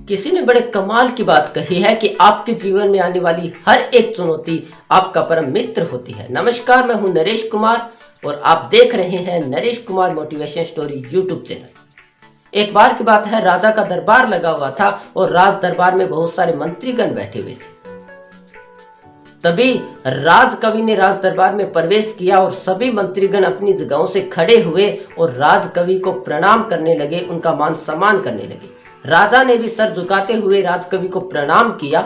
किसी ने बड़े कमाल की बात कही है कि आपके जीवन में आने वाली हर एक चुनौती आपका परम मित्र होती है। नमस्कार, मैं हूं नरेश कुमार और आप देख रहे हैं Naresh Kumar motivation story YouTube channel. एक बार की बात है, राजा का दरबार लगा हुआ था और राज दरबार में बहुत सारे मंत्रीगण बैठे हुए थे। तभी राजकवि ने राज दरबार में प्रवेश किया और सभी मंत्रीगण अपनी जगहों से खड़े हुए और राजकवि को प्रणाम करने लगे, उनका मान सम्मान करने लगे। राजा ने भी सर झुकाते हुए राजकवि को प्रणाम किया।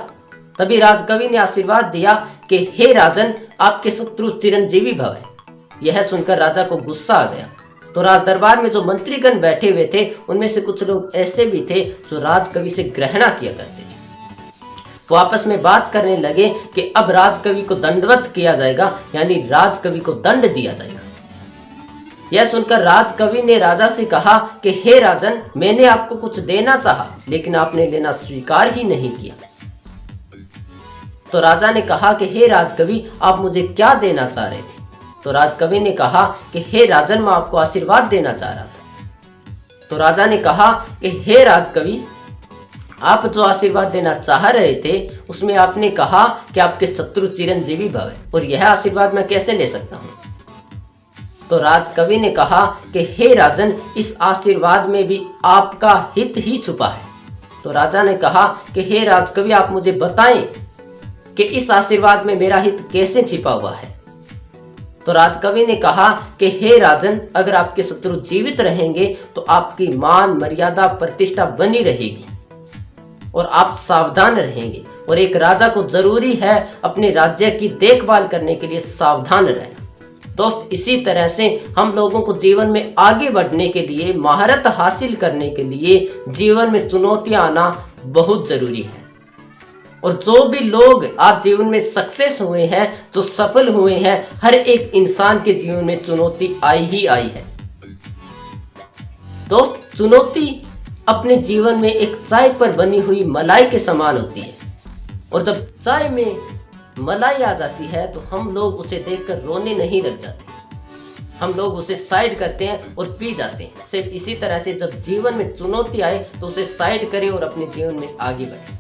तभी राजकवि ने आशीर्वाद दिया कि हे राजन, आपके शत्रु चिरंजीवी भव है। यह सुनकर राजा को गुस्सा आ गया। तो राज दरबार में जो मंत्रीगण बैठे हुए थे उनमें से कुछ लोग ऐसे भी थे जो राजकवि से घृणा किया करते थे। वो आपस में बात करने लगे कि अब राजकवि को दंडवत किया जाएगा, यानी राजकवि को दंड दिया जाएगा। यह सुनकर राजकवि ने राजा से कहा कि हे राजन, मैंने आपको कुछ देना चाहा लेकिन आपने लेना स्वीकार ही नहीं किया। तो राजा ने कहा कि हे राजकवि, आप मुझे क्या देना चाह रहे थे? तो राजकवि ने कहा कि हे राजन, मैं आपको आशीर्वाद देना चाह रहा था। तो राजा ने कहा कि हे राजकवि, आप जो आशीर्वाद देना चाह रहे थे उसमें आपने कहा कि आपके शत्रु चिरंजीवी भव है, और यह आशीर्वाद मैं कैसे ले सकता हूँ? तो राजकवि ने कहा कि हे राजन, इस आशीर्वाद में भी आपका हित ही छुपा है। तो राजा ने कहा कि हे राजकवि, आप मुझे बताएं कि इस आशीर्वाद में मेरा हित कैसे छिपा हुआ है। तो राजकवि ने कहा कि हे राजन, अगर आपके शत्रु जीवित रहेंगे तो आपकी मान मर्यादा प्रतिष्ठा बनी रहेगी और आप सावधान रहेंगे, और एक राजा को जरूरी है अपने राज्य की देखभाल करने के लिए सावधान रहना। दोस्त, इसी तरह से हम लोगों को जीवन में आगे बढ़ने के लिए, महारत हासिल करने के लिए जीवन में चुनौतियां आना बहुत जरूरी है। और जो भी लोग आज जीवन में सक्सेस हुए हैं, जो सफल हुए हैं, हर एक इंसान के जीवन में चुनौती आई ही आई है। दोस्त, चुनौती अपने जीवन में एक चाय पर बनी हुई मलाई के समान होती है, और जब चाय में मलाई आ जाती है तो हम लोग उसे देखकर रोने नहीं लग जाते, हम लोग उसे साइड करते हैं और पी जाते हैं। सिर्फ इसी तरह से जब जीवन में चुनौती आए तो उसे साइड करें और अपने जीवन में आगे बढ़ें।